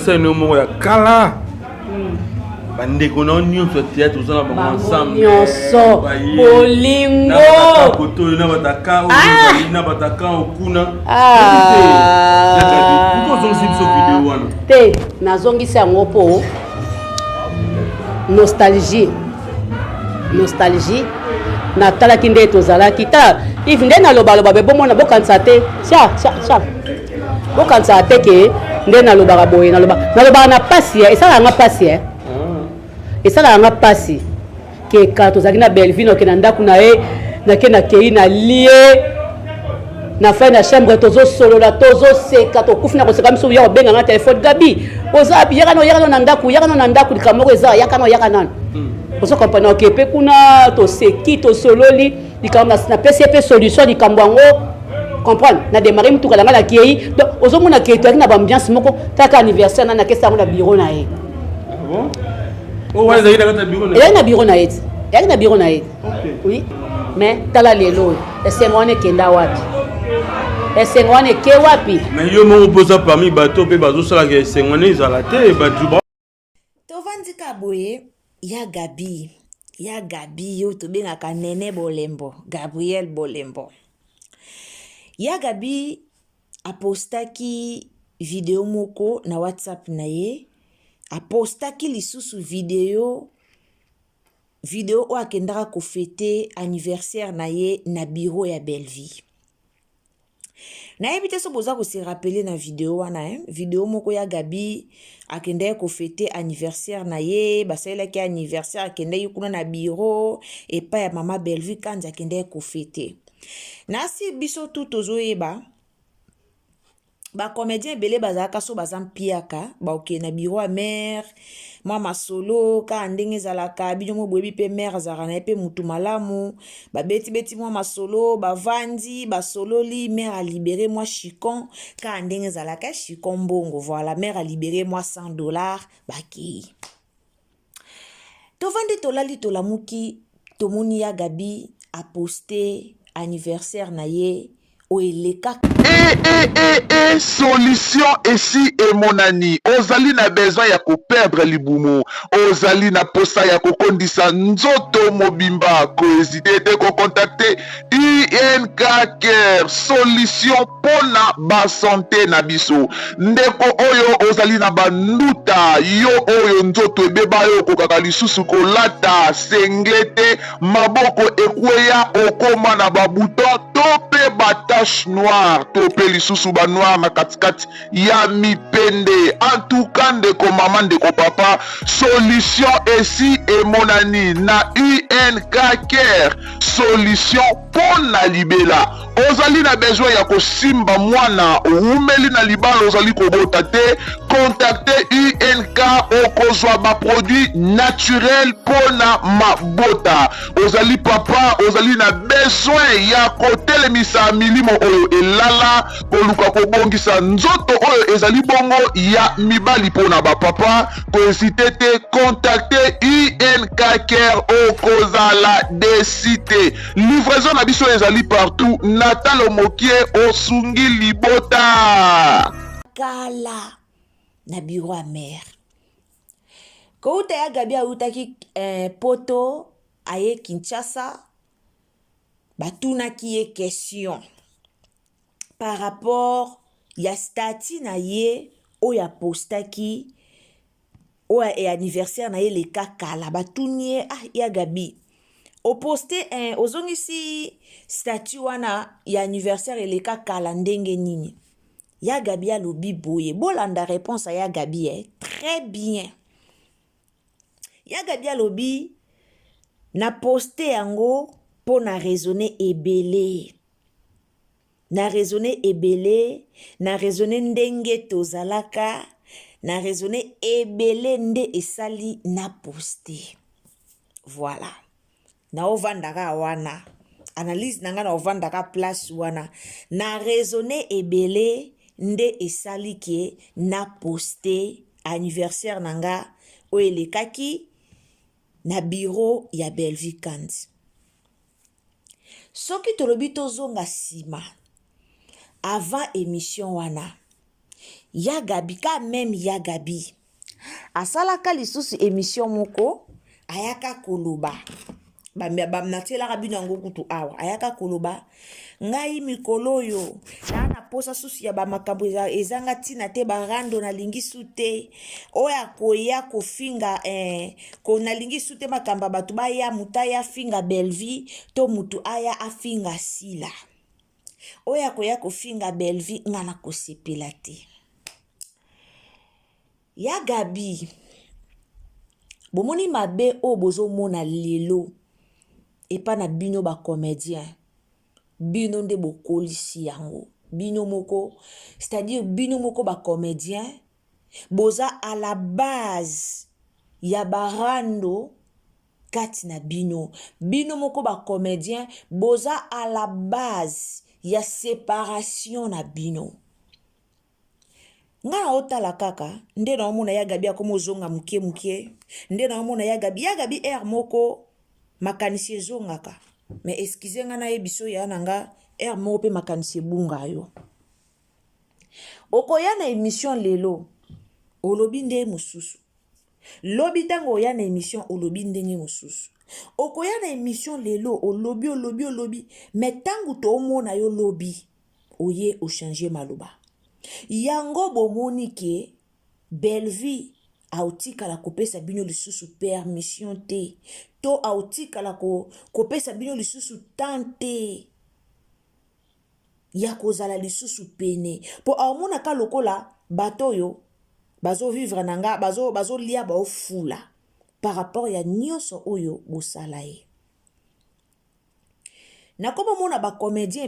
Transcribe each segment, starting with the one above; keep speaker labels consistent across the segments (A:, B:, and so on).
A: anniversaire no mo ya kala. Bande kono nyonso théâtre za ba ensemble.
B: Nyonso bolingo.
A: Na koto na bataka na bataka okuna. Pourquoi on zip so vidéo wana?
B: Te nazongisa yango po nostalgie natalaki nde tozalaki ta if nde nalobaloba be bomona bokanisa te bokanisa te ke nde nalobaka boye nalobaka na pasi esalaka pasi esalaka pasi ke ka tozalaki na Belleville oke na ndako na ye nake na kei na lie na fin na chambre tozosolola tozoseka tokufi na koseka miso ya kobenga na telefone Gabi oza yakano na ndako likambo moko eza yaka nano ozo comprendre ke pe kuna toseki tosololi likambo na pesi pe solution likambo yango comprendre na démarrer mutuka langa la kei donc ozo mona ke to na ba ambiance moko taka anniversaire na kesa na bureau na ye.
A: Ah bon? Oh ouais, ça y est dans bureau na.
B: Il y a na bureau na ye. Oui. Mais tala lelo esengone kenda wapi? Esengone ke wapi?
A: Mais yo mo posa parmi bateau pe bazo sala ke esengone izala te baduba.
C: Tovandika boye ya Gabi yo tobengaka Nene Bolembo, Gabriel Bolembo. Ya Gabi apostaki video moko na WhatsApp na ye, apostaki lisusu video o akendaka ko fêter anniversaire na ye na bureau ya Belleville. Na ebite so boza ko se rappeler na video wana video moko ya Gabi akendaka ko fêter anniversaire na ye basela ki anniversaire akendaka kuna na bureau et pa ya mama Belleville kanza akendaka ko fêter. Na si biso tout ozoyeba ba comédien belé bazaka so bazam piaka ba oké na bureau à mère mama solo ka ndenge zalaka bijo mo boyebi pe mère zarana pe mutu malamu ba beti mama solo ba vandi ba sololi mère a libéré moi chicon ka ndenge zalaka chicon bongo voilà mère a libéré moi $100 ba ki to vandi to lali to lamuki to moni ya Gabi a posté anniversaire na ye o eleka
D: solution ici et mon ami ozali na besoin ya ko perdre libumu ozali na posa ya ko kondisa nzoto mobimba ko hésiter te ko contacter INK Care solution pona ba santé na biso ndeko oyo ozali na banduta yo oyo nzoto ebeba yo ko kaka lisusu ko lata senglete maboko ekweya okoma na babuton tope batache noire tope lisusu ba noir na katikati ya mipende en tout cas ndeko mama ndeko papa solution ici et mon ami na INK Care solution pona libela ozali na besoin ya kosimba mwana umeli na libala ozali kobota te contacter INK okozwa ba produit naturel pona mabota ozali papa ozali na besoin ya kotelemisa milimo oyo elala koluka kobongisa nzoto oyo ezali bongo ya mibali pona ba papa kohésite te contacter INK Care okozala desite livraison na biso ezali partout natalo mokie osungi libota
C: kala na bureau à mère kouta ya Gabi autaki poto aye Kinshasa batunaki ye question par rapport ya stati na ye oya postaki oya e anniversaire na ye le kakala batuni ye ya Gabi o poste ozongisi statut wana ya anniversaire le kakala ndenge nini ya Gabi alobi boye bolanda réponse ya Gabi très bien ya Gabi alobi na poste yango po na raisonner ebele na raisonner ndenge tozalaka na raisonner ebele nde esali na poste voilà na ovandaka wana analyse nanga na ovandaka place wana na raisonner ebele nde esali ke na poste anniversaire nanga o elekaki na bureau ya Belleville Kandi soki tolobi tozonga sima avant émission wana ya Gabi quand même ya Gabi asalaka lisusu émission moko ayaka koloba bamnatielaka bino yango kutu awa ayaka koloba ngai mikolo oyo na posa susu ya bamakambo ezanga ntina te barando nalingi su te oyo akoya kofinga nalingi su te makambo ya bato baya mutu aya afinga Belleville to mutu aya afinga Sila oyo akoya kofinga Belleville nga na kosepela te ya Gabi bomoni mabe oyo bozomona lelo epa na bino bacomédien bino nde bokolisi yango bino moko c'est-à-dire bino moko bacomédien boza à la base ya barando kati na bino moko bacomédien boza à la base ya séparation na bino nga na otala kaka nde na omona ya Gabi akomo zonga mukie mukie nde na omona ya Gabi air moko makanisi ezongaka mais excusez nga na yebiso ya nanga air moko pe makanisi bunga yo okoya na émission lelo olobi nde mususu lobi tango oya na émission olobi ndenge mususu okoya na émission lelo olobi mais tango to omona yo lobi oye o changer maloba yango bomoni ke Belleville autikala kopesa bino lisusu permission te to autikala kopesa bino lisusu tante ya kozala lisusu pene po aomona ka lokola bato yo bazo vivre nanga bazo lia ba ofula par rapport ya nyonso oyo bosala ye na komo mona ba comédien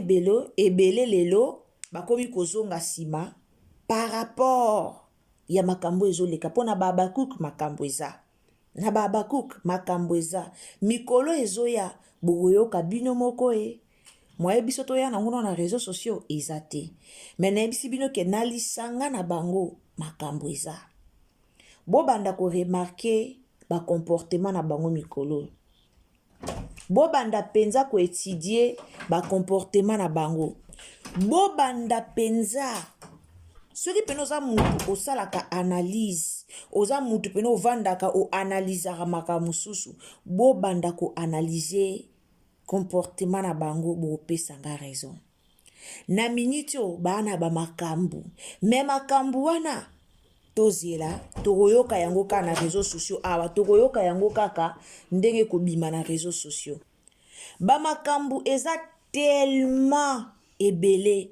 C: ebele lelo bakomi kozonga sima par rapport ya makambo ezoleka pona Babakuk makambo eza na Babakuk makambo eza mikolo ezoya boyoka bino moko mwaye biso toya nango na réseaux sociaux eza te mais na ebisi bino ke nalisanga na bango makambo eza bobanda ko remarquer ba comportement na bango mikolo bobanda penza ko étudier ba comportement na bango bobanda penza soki pene oza mutu osalaka analyse oza mutu pene ovandaka oanalizaka makambo mosusu bobanda koanalyse comportement na bango bopesanga raison na minute oyo bana bamakambo me makambo wana tozela tokoyoka yango kaka na réseaux sociaux awa tokoyoka yango kaka ndenge kobima na réseaux sociaux bamakambo eza tellement ebele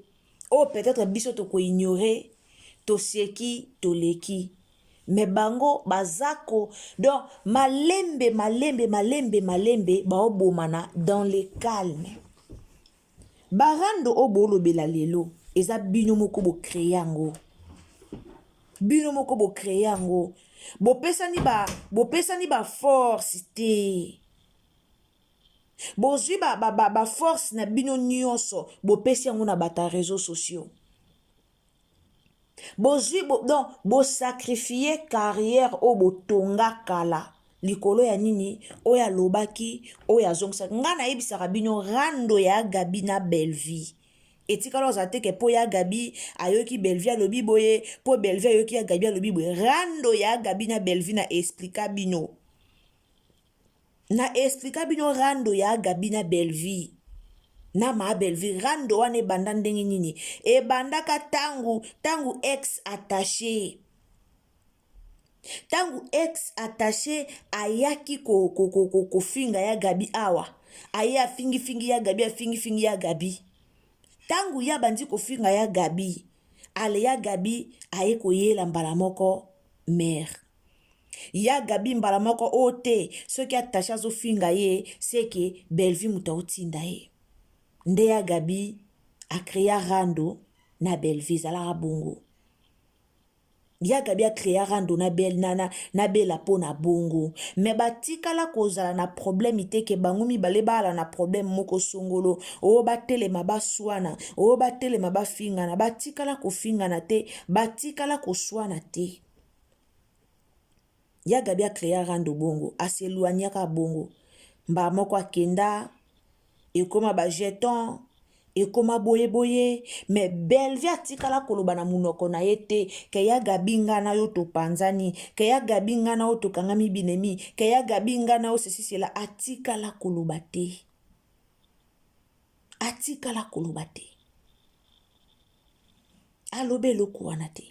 C: oh peut-être biso toko ignorer toseki toleki mais bango bazako donc malembe baobomana dans le calme barando obolobela lelo eza bino moko bo créer yango bopesani ba force te bozwi ba force na bino nyonso bopesi yango na bata réseaux sociaux bozwi donc bosacrifier carrière o botonga kala likolo ya nini oyo alobaki oyo azongisa nga nayebisaka bino rando ya Gabi na Belleville etikala oza te ke po ya Gabi ayoki Belleville alobi boye po Belleville ayoki ya Gabi alobi boye rando ya Gabi na Belleville na explika bino rando ya Gabi na Belleville na ma Belleville rando wana ebanda ndenge nini ebandaka tangu ex attaché ayaki kofinga ya Gabi awa aye afingi ya Gabi afingi ya Gabi tangu ya bandi kofinga ya Gabi ale ya Gabi aye koyela mbala moko mère ya Gabi mbala moko ote soki attaché azofinga ye seke Belleville muta otinda ye nde ya Gabi akrea rando na Belleville zalaka bongo ya Gabi akrea rando na Bella po na bongo me batikala kozala na problème iteke bango mibale bala na problème moko songolo o batelema baswana o batelema bafingana batikala kofingana te batikala koswana te ya Gabi akrea rando bongo aseluanyaka bongo mba moko akenda ekoma ba jeton ekoma boye boye mais Bellevue atikala koloba na munoko na ye te ke ya Gabi ngana yo topanzani ke ya Gabi ngana yo tokangami binemi ke ya Gabi ngana yo sesisela atikala koloba te alobe eloko wana te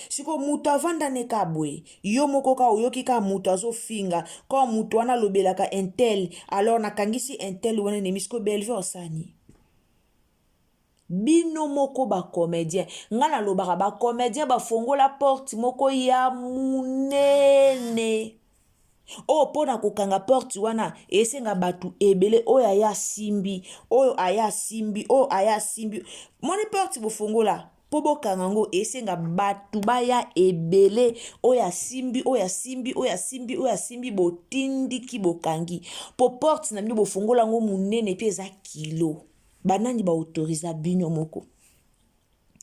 C: siko mutu avanda ne ka boye yo moko ka oyoki ka mutu azofinga ka mutu wana alobelaka intel alors nakangisi intel wana nemi siko Bellevue osani bino moko ba comédien nga nalobaka ba comédien bafongola porte moko ya munene oyo mpona kokanga porte wana esenga batu ebele oyo aya simbi moni porte bofongola po bokanga ngo esenga batu baya ebele oyo asimbi botindiki bokangi po porte na bino bofongola ngo munene pe eza kilo banani baautoriza bino moko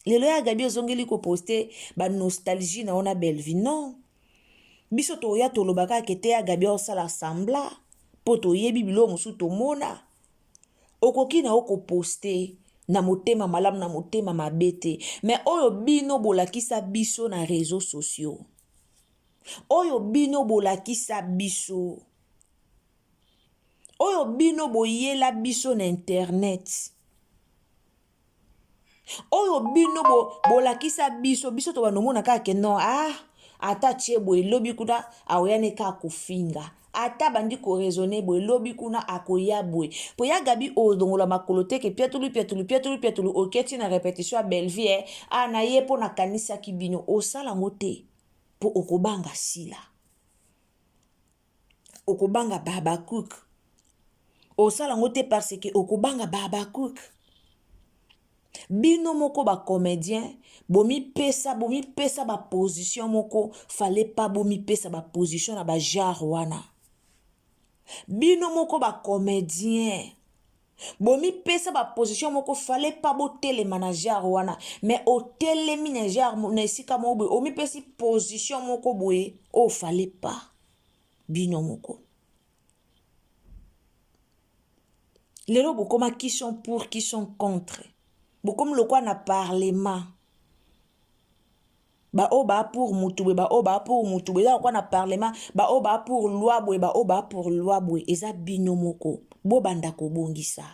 C: lelo ya Gabi ozongeli koposte banostalgie na ona Bellevue non biso toya tolobaka kete ya Gabi osala sambla po toyebi bilo mosu tomona okoki na okoposte na motema malamu na motema mabe te mais oyo bino bolakisa biso na réseaux sociaux oyo bino bolakisa biso oyo bino boyela biso na internet oyo bino bolakisa biso to banomona kaka non ata tie boye lobi kuna aoyane ka kofinga ata bandi ko raisonner boye lobi kuna akoya boye po ya Gabi odongola makolo te ke piatulu oketi na répétition ya Bellevue na ye po na kanisa ki bino osala ngote po okobanga sila okobanga Babakuk osala ngote parce que okobanga Babakuk bino moko ba comédien bomi pesa ba position moko fallait pas bomi pesa ba position na ba genre wana bino moko ba comédien bomi pesa ba position moko fallait pas bo tele manager wana mais au tele manager na esika mo boye omi pesi position moko boye o fallait pas bino moko lelo bokoma qui sont pour qui sont contre bokom lokwa na parlement ba o ba pour mutu ba o ba pour mutu ba kwa na parlement ba o ba pour loi boy ba o ba pour loi boy eza bino moko bo banda ko bongisa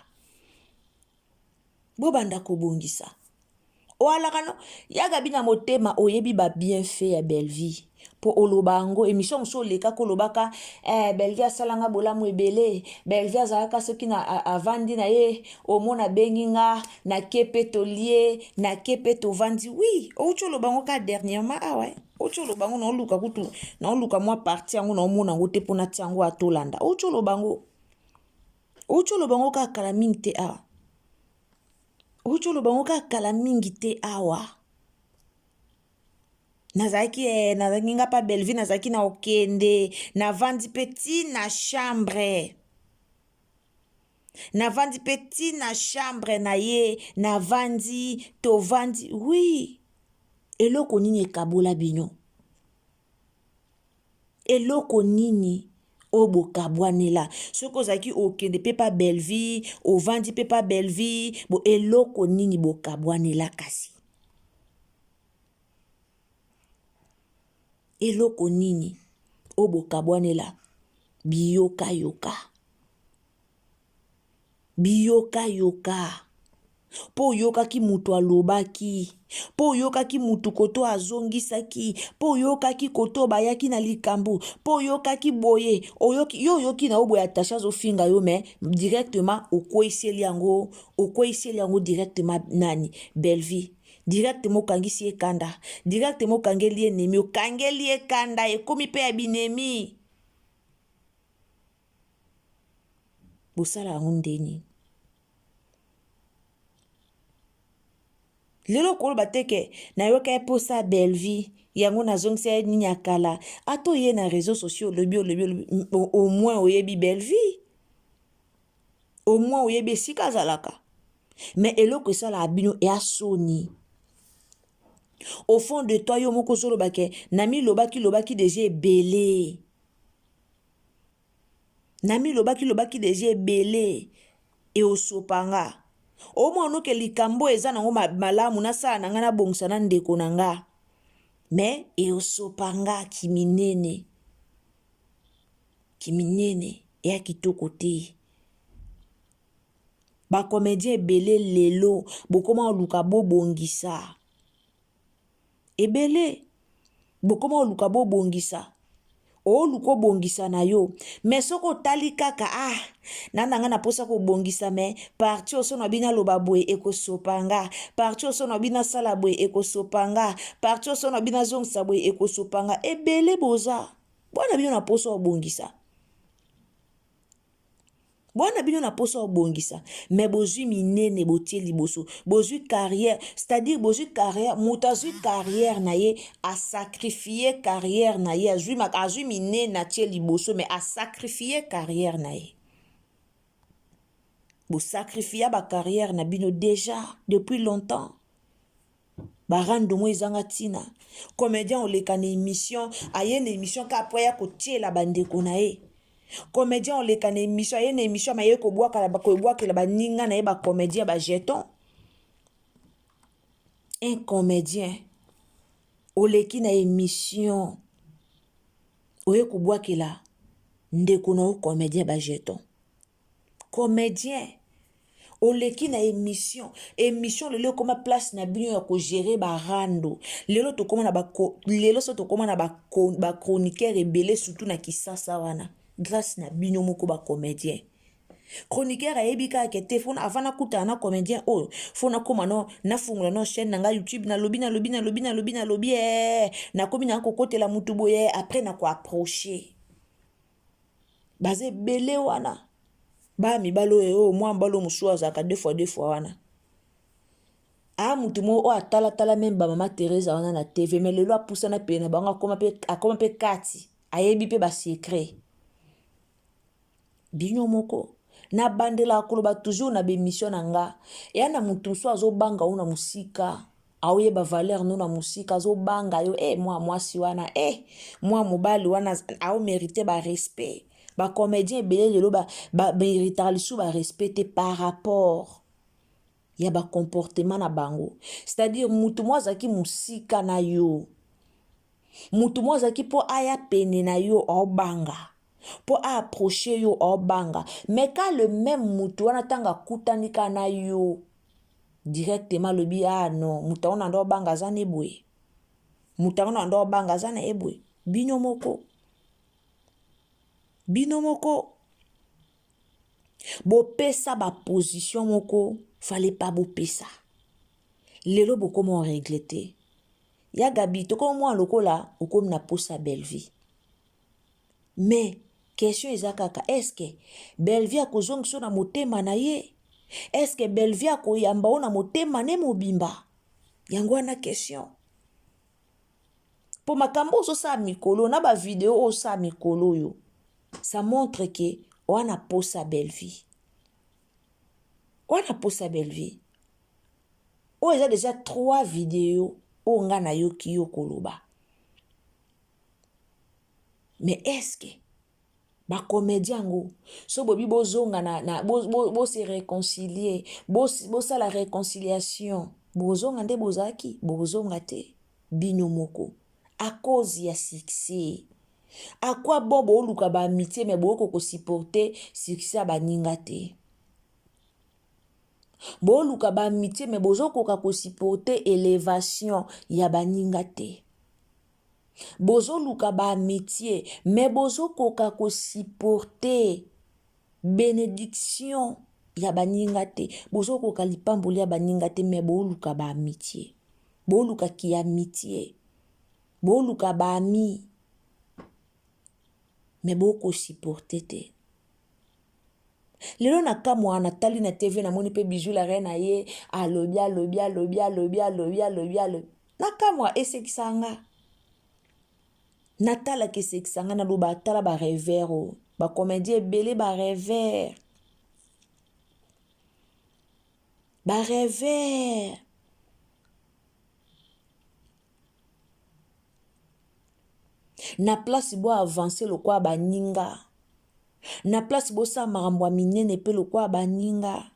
C: o ala kano ya Gabi na motema oyebi ba bienfait ya Bellevue po olobango émission so leka ko lobaka Bellevue asalanga bolamu ebele Bellevue azalaka soki na avandi na ye omona benginga na kepetolier na kepeto vandi oui ocho lobango ka dernièrement ouais ocho lobango na luka kutu na luka moi parti yango na omona ngote pona tiango atolanda ocho lobango ka kala mingi te ocho lobango ka kala mingi te awa nazaki nga pa Bellevue nazaki na okende na vandi petit na chambre na ye na vandi to vandi oui eloko nini ekabola bino eloko nini obo kabwanela soko zaki okende pe pa Bellevue ovandi pe pa Bellevue bo eloko nini bo kabwanela kasi eloko nini obo kabwanela biyoka po yokaki mutu alobaki po yokaki mutu koto azongisaki po yokaki koto bayaki na likambo po yokaki boye oyoki na oboya attaché azofinga yo mais directement okweseli yango directement nani Bellevue directement okangisi ye kanda directement okangeli ye nemi okangeli ye kanda ekomi pe ya binemi bosala yango ndeni lelo koloba teke nayoka eposa Bellevue yango nazongisa ye nini akala ato ye na réseaux sociaux lobi au moins oyebi Bellevue au moins oyebi esika azalaka mais eloko esala abino ya soni au fond de toi yo moko zoloba ke nami lobaki déjà ebele eosopanga omona ke likambo eza nango malamu nasala na nga nabongisa na ndeko na nga me eosopanga kiminene eya kitoko te. Bacomédien ebele lelo bokoma oluka bobongisa ebele bokoma oluka bobongisa oluka obongisa na yo me soko otali kaka nanga na posa kobongisa me parti oso na bina loba boye ekosopanga parti oso na bina sala boye ekosopanga parti oso na bina zongisa boye ekosopanga ebele boza bwana bino na posa obongisa me bozwi minene botie liboso bozwi carrière c'est-à-dire bozwi carrière moto azwi carrière na ye asakrifie carrière na ye azwi minene atie liboso me asakrifie carrière na ye bosakrifia bacarrière na bino déjà depuis longtemps barando mo ezanga ntina comédien oleka na émission aye na émission ka po ya kotiela bandeko na ye comédien oleka na émission aye na émission maye kobwakela baninga na ye bacomédien bajeton un comédien oleki na émission oye kobwakela ndeko na yo comédien bajeton comédien oleki na émission lelo koma place na bino ya kogere barando lelo so tokoma na bachroniqueur ebele surtout na Kisasa wana grâce na bino moko bacomédien chroniqueur ayebi kaka kete fona avana kutana na comédien oyo fona koma no nafungula no chaîne na nga YouTube nalobi nakomi na kokotela mutu boye après na ko approcher baze bele wana ba mibalo oyo mwa mbalo musu azaka deux fois wana mutu mo o atala même ba mama Teresa wana na TV mais lelo apusana pe na banga akoma pe kati ayebi pe ba secret bino moko na bandela akoloba toujours na bémission na nga ya na mutu so azobanga una musika aoye ba valeur no na musika azobanga yo mwasi wana mwa mobali wana ao mériter ba respect ba comédien ebele lelo ba mériter lisu ba respecter par rapport ya ba comportement na bango c'est-à-dire mutu mo azaki musika na yo mutu mo azaki po aya pene na yo obanga po approcher yo obanga mais quand le même mutu wana tanga kutanika na yo directement lobi non mutu wana ndo obanga zane boye mutu wana ndo obanga zane ebwe bino moko bopesa ba position moko fallait pas bopesa lelo bokoma regretter ya Gabi toko mwa lokola okomi na posa belle vie mais question ezakaka est-ce que belle vie akozongisa na motema na ye est-ce que belle vie akoyamba ona motema ne mobimba yango wana question po makambo ozosa mikolo na ba video osa mikolo yo ça montre que on a posa belle vie o eza déjà 3 vidéos o nga na yo ki yo koloba mais est-ce que ba comédien ngo so bobi bozonga na bo se réconcilier bo ça la réconciliation bozonga nde bozaki bozonga te bino moko à cause ya succès à quoi bobo luka ba amitié mais boko ko supporter succès ba ninga te bo luka ba amitié mais bozoko ko supporter élévation ya ba ninga te bozo luka ba amitié mais bozo koka ko supporter bénédiction ya baninga te bozo koka lipamboli ya baninga te mais bo luka ba amitié bo luka ki amitié bo luka ba ami mais bo ko supporter te lelo na kamwa na tali na TV na moni pe bijou la reine aye alobi na kamwa esekisanga natala kesekisanga na loba tala ba revers ba comédien belé ba revers na place bo avancer le kwa ba ninga na place bosa makambo ya minene mpe lokwa baninga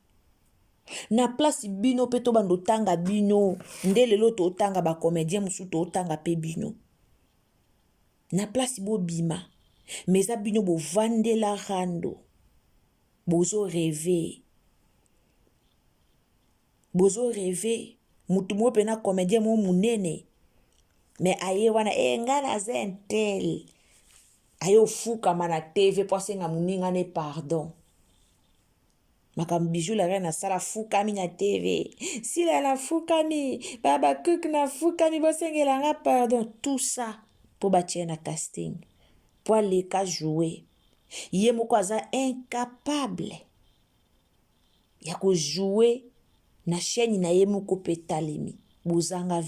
C: na place bino mpe to bando tanga bino nde lelo totanga bacomédien mosusu totanga mpe bino na place bobima mais eza bino bovandela rando bozo rêve mutu mo pena comédien mo munene mais aye wana nga naza intel aye ofukama na tv po asenga moninga ne pardon makambo bijou la reine asala fukami na tv sila na fukami baba cook na fukami bosengelanga pardon tout ça po batie na casting po aleka jouer ye moko aza incapable ya kojouer na chaîne na ye moko pe talemi bozanga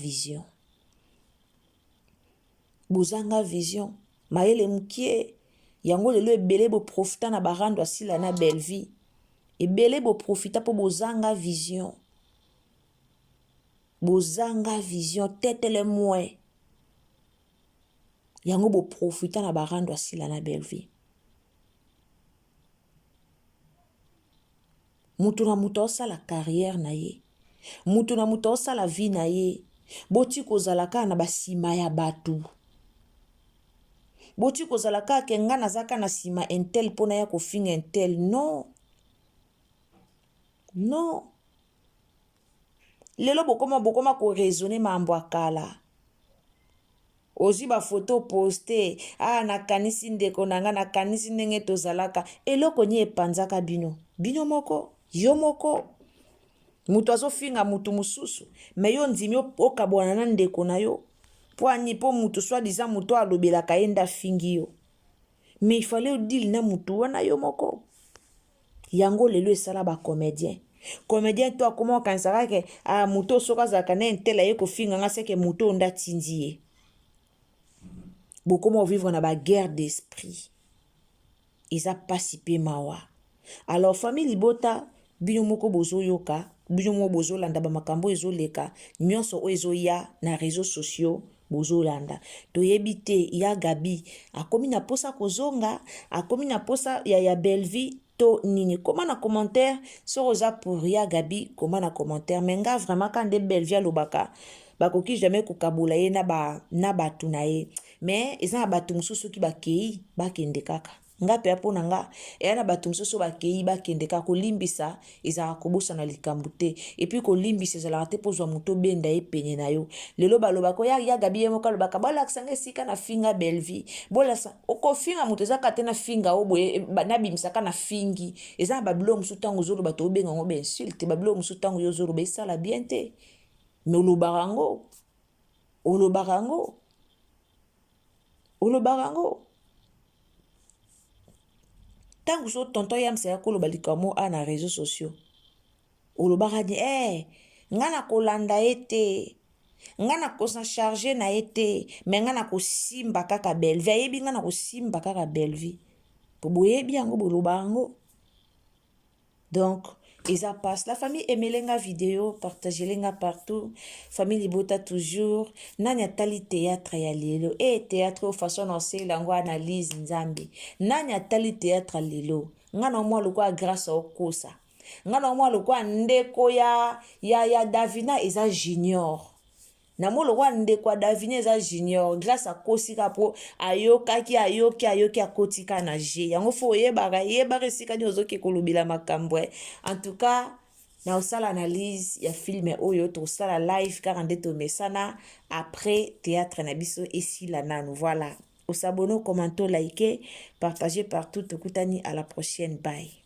C: vision mayele mukie yango lelo ebele boprofita na barando asila na belle vie ebele boprofita po bozanga vision tetele mwe yango boprofita na barando asila na belle vie mutu na mutu osala carrière na ye mutu na mutu osala vie na ye boti kozala kaka na basima ya bato boti kozala kaka ke nga nazaka na sima intel mpona ya kofinga intel non lelo bokoma koraisonne mambo akala ozwi bafoto poste nakanisi ndeko na nga nakanisi ndenge tozalaka eloko nye epanzaka bino moko yo moko mutu azofinga mutu mosusu me yo ndimi okabwana na ndeko na yo po mutu soi-disant mutu alobelaka ye nda fingi yo me ifale odili na mutu wana yo moko yango lelo esala bacomédien to akoma okanisaka ke mutu soki azalaka na intele ye kofinga nga seke mutu onda tindi ye bokoma ovivre na baguerre d'esprit eza pasi mpe mawa alors famille libota bino moko bozoyoka bino moko bozolanda bamakambo ezoleka nyonso oyo ezoya na réseaux sociaux bozolanda toyebi te ya Gabi akomi na posa kozonga akomi na posa ya belle vie to nini koma na commentaire soki oza pour ya Gabi koma na commentaire mais nga vraiment quand nde belle vie alobaka bakoki jamais kokabola ye na bato na ye mais eza na bato mosusu soki bakei bakende kaka nga pe apo na nga eya na bato mosusu bakei bakende kaka kolimbisa ezalaka kobosana likambo te epuis kolimbisa ezalaka te mpozwa moto obenda ye pene na yo lelo balobaka ya Gabi ye moko alobaka bolakisanga esika na finga belle vie bolakisa okofinga moto ezaka te na finga o boye nabimisaka na fingi eza na babilo mosusu ntango ozoloba to obenga ngo bainsulte babilo mosusu ntango yo ozoloba esala bien te me olobaka ngo tangu so tonton yamsa ya koloba likambo na réseaux sociaux olobaka di nga na kolanda ye te nga na kosa charge na ye te me nga na kosimba kaka belle vie ayebi nga na kosimba kaka belle vie po boyebi yango bolobaka ngo donc eza passe la famille emelenga vidéo partagelenga partout famille libota toujours nani atali théâtre ya lelo théâtre au façon osela ngo analyse nzambe nani atali théâtre lelo nga na mwa lokwa grâce okosa nga na mwa lokwa ndeko ya Davina eza junior na mo lokwa ndeko ya Davina eza junior grâce akosika po ayoki akotika na je yango fo yebaka esika ni ozoki kolobela makambo en tout cas na osala analyse ya film oyo tosala live kaka nde tomesana après théâtre na biso esila nanu voilà osabone commenter liker partager partout tokutani à la prochaine bye.